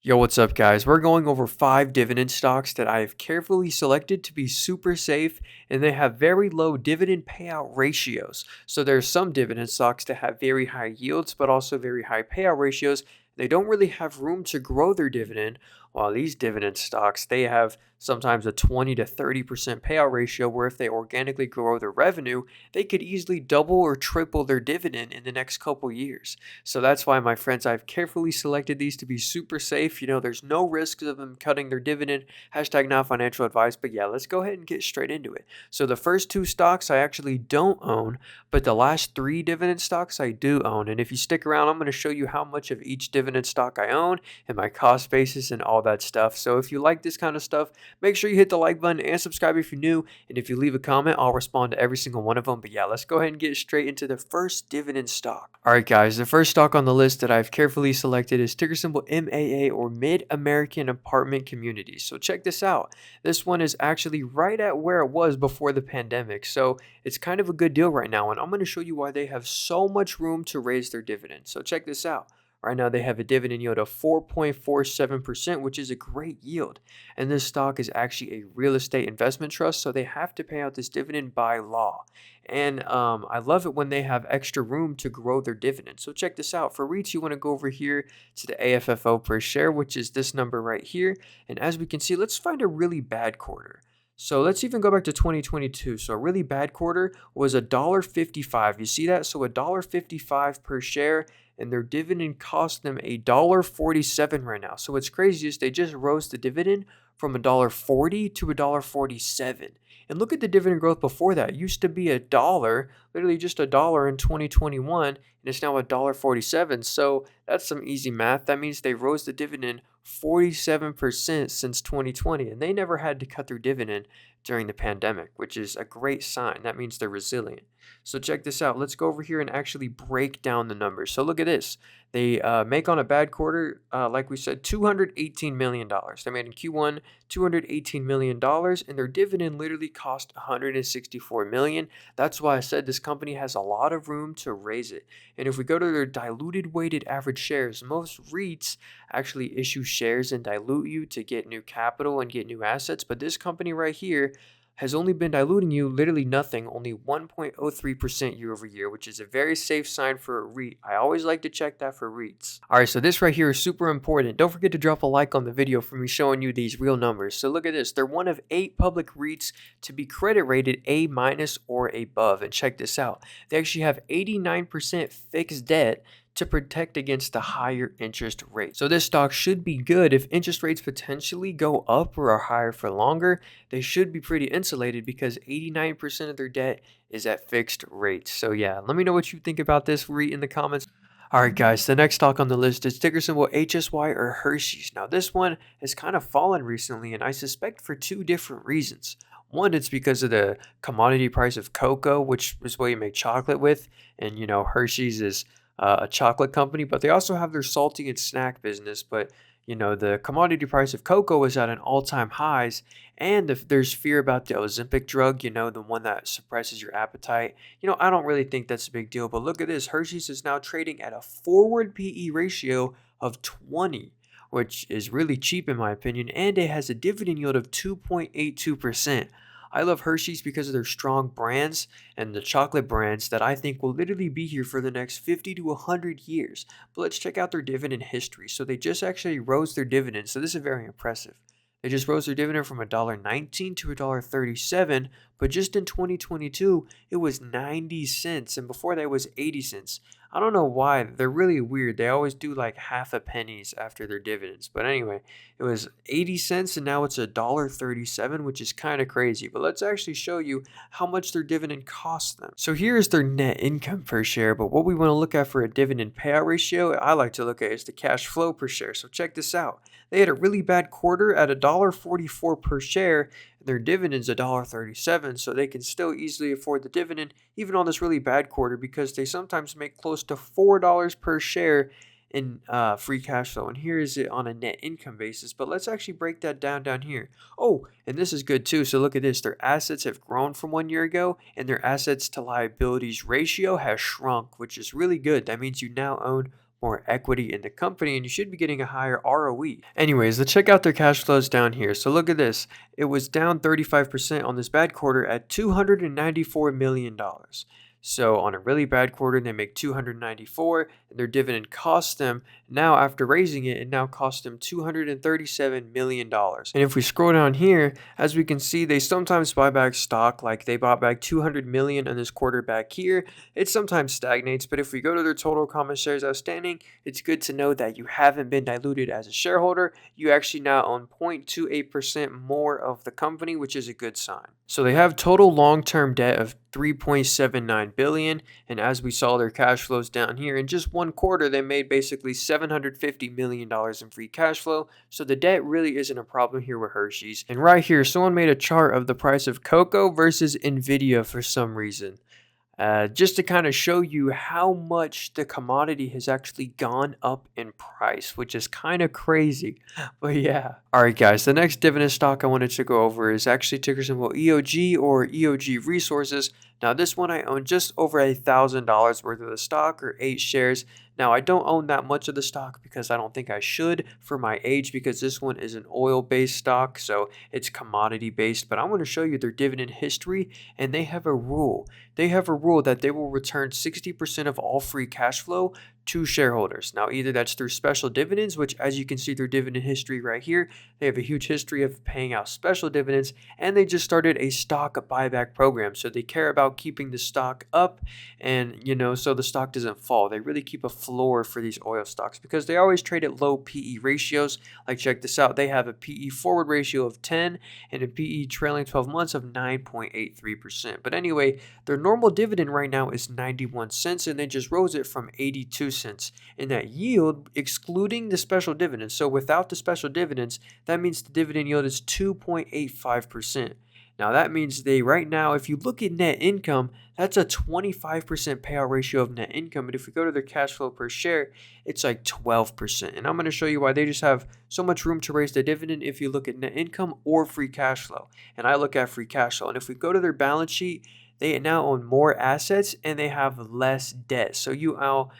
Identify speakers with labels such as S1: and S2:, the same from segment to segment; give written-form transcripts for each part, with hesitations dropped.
S1: Yo, what's up, guys? We're going over 5 dividend stocks that I have carefully selected to be super safe, and they have very low dividend payout ratios. So there's some dividend stocks that have very high yields, but also very high payout ratios. They don't really have room to grow their dividend, while these dividend stocks, they have sometimes a 20 to 30% payout ratio, where if they organically grow their revenue, they could easily double or triple their dividend in the next couple years. So that's why, my friends, I've carefully selected these to be super safe. There's no risk of them cutting their dividend. Hashtag not financial advice. But yeah, let's go ahead and get straight into it. So the first 2 stocks I actually don't own, but the last 3 dividend stocks I do own. And if you stick around, I'm going to show you how much of each dividend stock I own and my cost basis and all that stuff. So if you like this kind of stuff, make sure you hit the like button and subscribe if you're new. And if you leave a comment, I'll respond to every single one of them. But yeah, let's go ahead and get straight into the first dividend stock. All right, guys, the first stock on the list that I've carefully selected is ticker symbol MAA, or Mid-American Apartment Communities. So check this out. This one is actually right at where it was before the pandemic. So it's kind of a good deal right now. And I'm going to show you why they have so much room to raise their dividend. So check this out. Right now, they have a dividend yield of 4.47%, which is a great yield. And this stock is actually a real estate investment trust, so they have to pay out this dividend by law. And I love it when they have extra room to grow their dividend. So check this out. For REITs, you want to go over here to the AFFO per share, which is this number right here. And as we can see, let's find a really bad quarter. So let's even go back to 2022. So a really bad quarter was $1.55. You see that? So $1.55 per share, and their dividend cost them $1.47 right now. So what's crazy is they just rose the dividend from $1.40 to $1.47. And look at the dividend growth before that. It used to be $1, literally just $1 in 2021, and it's now $1.47. So that's some easy math. That means they rose the dividend 47% since 2020, and they never had to cut their dividend during the pandemic, which is a great sign. That means they're resilient. So check this out. Let's go over here and actually break down the numbers. So look at this. They make on a bad quarter, like we said, $218 million. They made in Q1 $218 million, and their dividend literally cost $164 million. That's why I said this company has a lot of room to raise it. And if we go to their diluted weighted average shares, most REITs actually issue shares and dilute you to get new capital and get new assets. But this company right here has only been diluting you literally nothing, only 1.03% year over year, which is a very safe sign for a REIT. I always like to check that for REITs. All right, so this right here is super important. Don't forget to drop a like on the video for me showing you these real numbers. So look at this. They're one of 8 public REITs to be credit rated A- or above. And check this out. They actually have 89% fixed debt to protect against the higher interest rate. So this stock should be good if interest rates potentially go up or are higher for longer. They should be pretty insulated because 89% of their debt is at fixed rates. So yeah, let me know what you think about this REIT in the comments. Alright guys, the next stock on the list is ticker symbol HSY, or Hershey's. Now this one has kind of fallen recently, and I suspect for 2 different reasons. One, it's because of the commodity price of cocoa, which is what you make chocolate with. And Hershey's is a chocolate company, but they also have their salty and snack business. But the commodity price of cocoa is at an all-time highs, and if there's fear about the Ozempic drug, the one that suppresses your appetite. I don't really think that's a big deal. But look at this. Hershey's is now trading at a forward PE ratio of 20, which is really cheap in my opinion, and it has a dividend yield of 2.82%. I love Hershey's because of their strong brands and the chocolate brands that I think will literally be here for the next 50 to 100 years. But let's check out their dividend history. So they just actually rose their dividend. So this is very impressive. They just rose their dividend from $1.19 to $1.37, but just in 2022, it was 90 cents, and before that it was 80 cents. I don't know why. They're really weird. They always do like half a pennies after their dividends. But anyway, it was 80 cents and now it's $1.37, which is kind of crazy. But let's actually show you how much their dividend costs them. So here's their net income per share. But what we want to look at for a dividend payout ratio, I like to look at is the cash flow per share. So check this out. They had a really bad quarter at $1.44 per share. Their dividend's $1.37, so they can still easily afford the dividend even on this really bad quarter, because they sometimes make close to $4 per share in free cash flow. And here is it on a net income basis. But let's actually break that down here. Oh, and this is good too. So look at this. Their assets have grown from 1 year ago, and their assets to liabilities ratio has shrunk, which is really good. That means you now own more equity in the company, and you should be getting a higher ROE. Anyways, let's check out their cash flows down here. So look at this. It was down 35% on this bad quarter at $294 million. So on a really bad quarter, they make 294, and their dividend costs them, now after raising it now costs them $237 million. And if we scroll down here, as we can see, they sometimes buy back stock, like they bought back 200 million on this quarter back here. It sometimes stagnates, but if we go to their total common shares outstanding, it's good to know that you haven't been diluted as a shareholder. You actually now own 0.28% more of the company, which is a good sign. So they have total long-term debt of $3.79 billion, and as we saw their cash flows down here, in just one quarter they made basically $750 million in free cash flow. So the debt really isn't a problem here with Hershey's. And right here, someone made a chart of the price of cocoa versus Nvidia for some reason. Just to kind of show you how much the commodity has actually gone up in price, which is kind of crazy. But yeah. Alright guys, the next dividend stock I wanted to go over is actually ticker symbol EOG or EOG Resources. Now this one I own just over $1,000 worth of the stock, or 8 shares. Now I don't own that much of the stock because I don't think I should for my age, because this one is an oil-based stock, so it's commodity-based. But I want to show you their dividend history, and they have a rule. They have a rule that they will return 60% of all free cash flow to shareholders. Now, either that's through special dividends, which as you can see their dividend history right here, they have a huge history of paying out special dividends, and they just started a stock buyback program. So they care about keeping the stock up, and so the stock doesn't fall. They really keep a floor for these oil stocks because they always trade at low PE ratios. Like check this out, they have a PE forward ratio of 10 and a PE trailing 12 months of 9.83%. But anyway, their normal dividend right now is 91 cents, and they just rose it from 82 cents. And that yield, excluding the special dividends, so without the special dividends, that means the dividend yield is 2.85%. Now that means they right now, if you look at net income, that's a 25% payout ratio of net income. But if we go to their cash flow per share, it's like 12%. And I'm going to show you why they just have so much room to raise the dividend if you look at net income or free cash flow. And I look at free cash flow. And if we go to their balance sheet, they now own more assets and they have less debt. So you now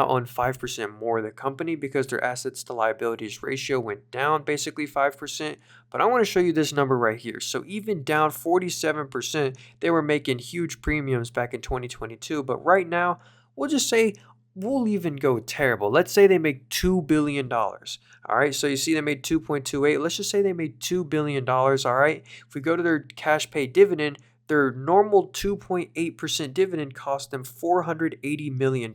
S1: own 5% more of the company because their assets to liabilities ratio went down basically 5%. But I want to show you this number right here. So even down 47%, they were making huge premiums back in 2022. But right now, we'll just say we'll even go terrible. Let's say they make $2 billion. All right, so you see they made 2.28. Let's just say they made $2 billion. All right, if we go to their cash pay dividend, their normal 2.8% dividend cost them $480 million.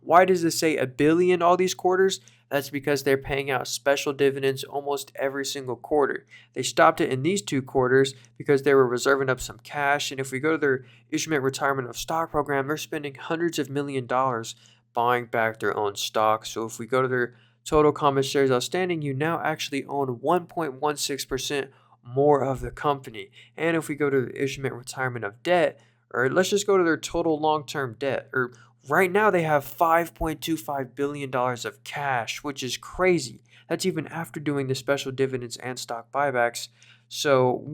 S1: Why does it say $1 billion all these quarters? That's because they're paying out special dividends almost every single quarter. They stopped it in these 2 quarters because they were reserving up some cash. And if we go to their issuance retirement of stock program, they're spending hundreds of $millions buying back their own stock. So if we go to their total common shares outstanding, you now actually own 1.16% more of the company. And if we go to the issuance retirement of debt, or let's just go to their total long-term debt, or right now they have $5.25 billion of cash, which is crazy. That's even after doing the special dividends and stock buybacks. So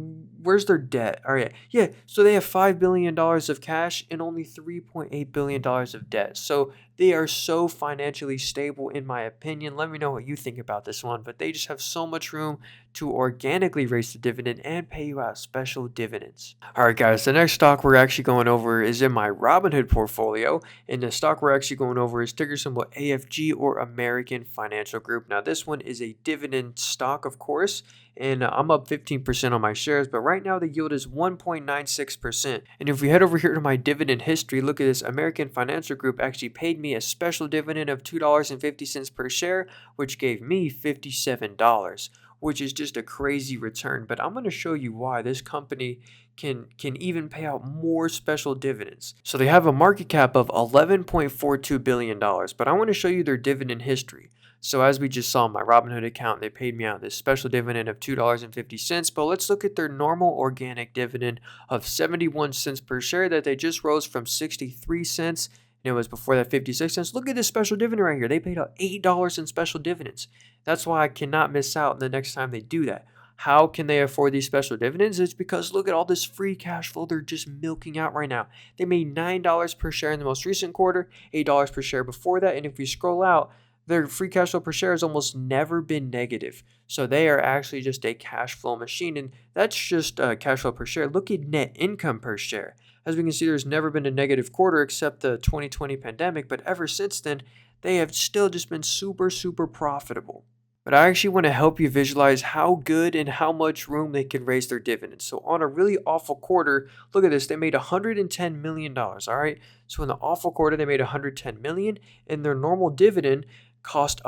S1: where's their debt? All right, yeah, so they have $5 billion of cash and only $3.8 billion of debt. So they are so financially stable, in my opinion. Let me know what you think about this one, but they just have so much room to organically raise the dividend and pay you out special dividends. All right, guys, the next stock we're actually going over is in my Robinhood portfolio, and the stock we're actually going over is ticker symbol AFG or American Financial Group. Now, this one is a dividend stock, of course, and I'm up 15% on my shares, but right now the yield is 1.96%. And if we head over here to my dividend history, look at this. American Financial Group actually paid me a special dividend of $2.50 per share, which gave me $57, which is just a crazy return. But I'm going to show you why this company can even pay out more special dividends. So they have a market cap of $11.42 billion, but I want to show you their dividend history. So as we just saw in my Robinhood account, they paid me out this special dividend of $2.50, but let's look at their normal organic dividend of 71 cents per share that they just rose from 63 cents. And it was before that 56 cents. Look at this special dividend right here. They paid out $8 in special dividends. That's why I cannot miss out the next time they do that. How can they afford these special dividends? It's because look at all this free cash flow they're just milking out right now. They made $9 per share in the most recent quarter, $8 per share before that. And if we scroll out, their free cash flow per share has almost never been negative. So they are actually just a cash flow machine. And that's just cash flow per share. Look at net income per share. As we can see, there's never been a negative quarter except the 2020 pandemic. But ever since then, they have still just been super, super profitable. But I actually want to help you visualize how good and how much room they can raise their dividends. So on a really awful quarter, look at this, they made $110 million, all right? So in the awful quarter, they made $110 million, and their normal dividend cost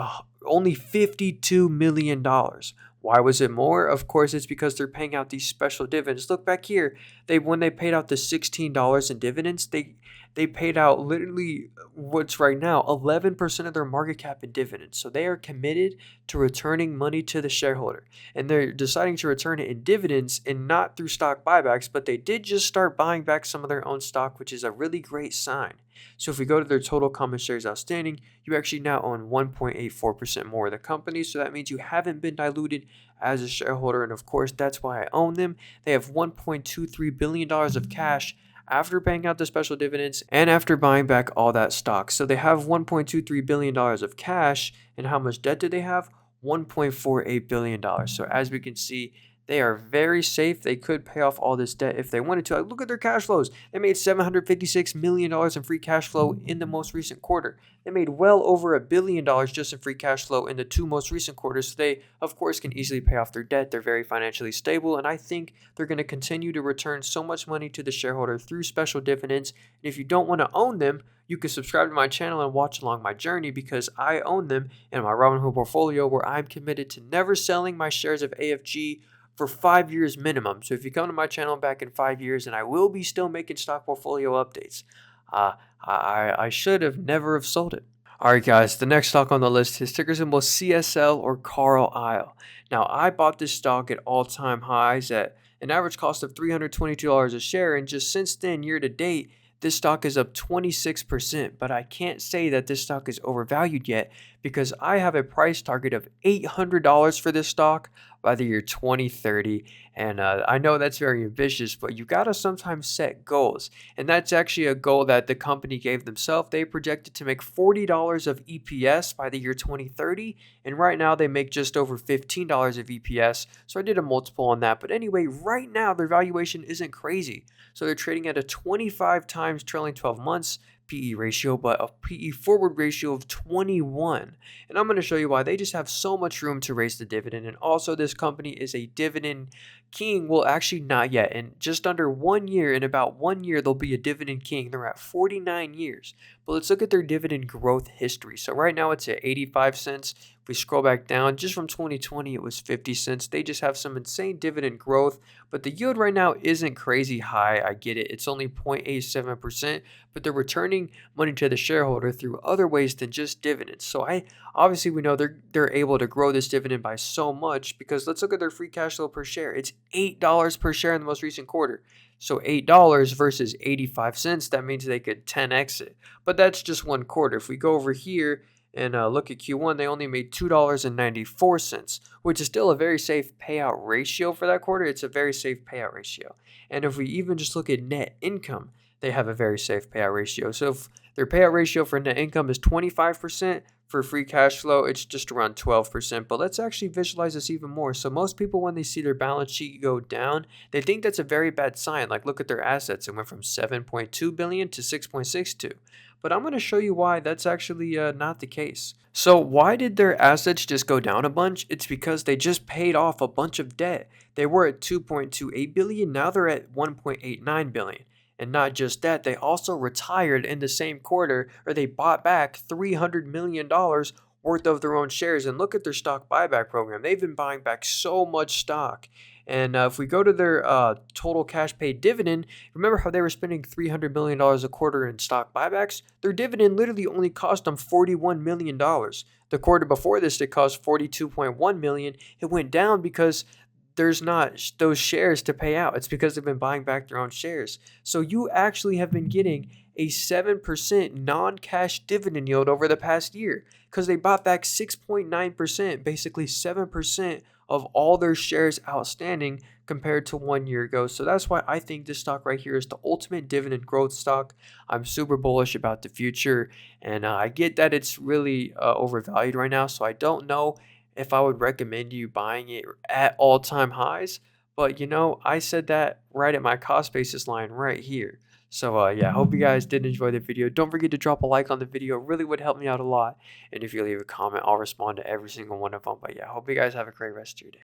S1: only $52 million. Why was it more? Of course, it's because they're paying out these special dividends. Look back here. When they paid out the $16 in dividends, they paid out literally what's right now 11% of their market cap in dividends. So they are committed to returning money to the shareholder. And they're deciding to return it in dividends and not through stock buybacks, but they did just start buying back some of their own stock, which is a really great sign. So if we go to their total common shares outstanding, you actually now own 1.84% more of the company. So that means you haven't been diluted as a shareholder. And of course, that's why I own them. They have $1.23 billion of cash after paying out the special dividends and after buying back all that stock. So they have $1.23 billion of cash. And how much debt do they have? $1.48 billion. So as we can see, they are very safe. They could pay off all this debt if they wanted to. Look at their cash flows. They made $756 million in free cash flow in the most recent quarter. They made well over $1 billion just in free cash flow in the two most recent quarters. So they, of course, can easily pay off their debt. They're very financially stable, and I think they're going to continue to return so much money to the shareholder through special dividends. And if you don't want to own them, you can subscribe to my channel and watch along my journey because I own them in my Robinhood portfolio where I'm committed to never selling my shares of AFG for 5 years minimum. So if you come to my channel back in 5 years, and I will be still making stock portfolio updates, I should have never have sold it. All right, guys, the next stock on the list is ticker symbol CSL or Carl Isle. Now, I bought this stock at all-time highs at an average cost of $322 a share, and just since then, year to date, this stock is up 26%, but I can't say that this stock is overvalued yet because I have a price target of $800 for this stock by the year 2030. And I know that's very ambitious, but you got to sometimes set goals. And that's actually a goal that the company gave themselves. They projected to make $40 of EPS by the year 2030. And right now they make just over $15 of EPS. So I did a multiple on that. But anyway, right now their valuation isn't crazy. So they're trading at a 25 times trailing 12 months PE ratio, but a PE forward ratio of 21. And I'm going to show you why. They just have so much room to raise the dividend. And also this company is a dividend king. Well, actually not yet. In just under 1 year, in about 1 year, they'll be a dividend king. They're at 49 years. But let's look at their dividend growth history. So right now it's at 85 cents. If we scroll back down, just from 2020, it was 50 cents. They just have some insane dividend growth, but the yield right now isn't crazy high. I get it. It's only 0.87%, but they're returning money to the shareholder through other ways than just dividends. So obviously we know they're able to grow this dividend by so much because let's look at their free cash flow per share. It's $8 per share in the most recent quarter. So $8 versus 85 cents, that means they could 10x it. But that's just one quarter. If we go over here and look at Q1, they only made $2.94, which is still a very safe payout ratio for that quarter. It's a very safe payout ratio. And if we even just look at net income, they have a very safe payout ratio. So if their payout ratio for net income is 25%, for free cash flow, it's just around 12%. But let's actually visualize this even more. So most people, when they see their balance sheet go down, they think that's a very bad sign. Like, look at their assets. It went from 7.2 billion to 6.62. But I'm going to show you why that's actually not the case. So why did their assets just go down a bunch? It's because they just paid off a bunch of debt. They were at 2.28 billion. Now they're at 1.89 billion. And not just that, they also retired in the same quarter, or they bought back $300 million worth of their own shares. And look at their stock buyback program. They've been buying back so much stock. And if we go to their total cash paid dividend, remember how they were spending $300 million a quarter in stock buybacks? Their dividend literally only cost them $41 million. The quarter before this, it cost $42.1 million. It went down because there's not those shares to pay out. It's because they've been buying back their own shares. So you actually have been getting a 7% non-cash dividend yield over the past year. because they bought back 6.9%, basically 7% of all their shares outstanding compared to 1 year ago. So that's why I think this stock right here is the ultimate dividend growth stock. I'm super bullish about the future, and I get that it's really overvalued right now. So I don't know if I would recommend you buying it at all-time highs. But I said that right at my cost basis line right here. So yeah, I hope you guys did enjoy the video. Don't forget to drop a like on the video. It really would help me out a lot. And if you leave a comment, I'll respond to every single one of them. But yeah, I hope you guys have a great rest of your day.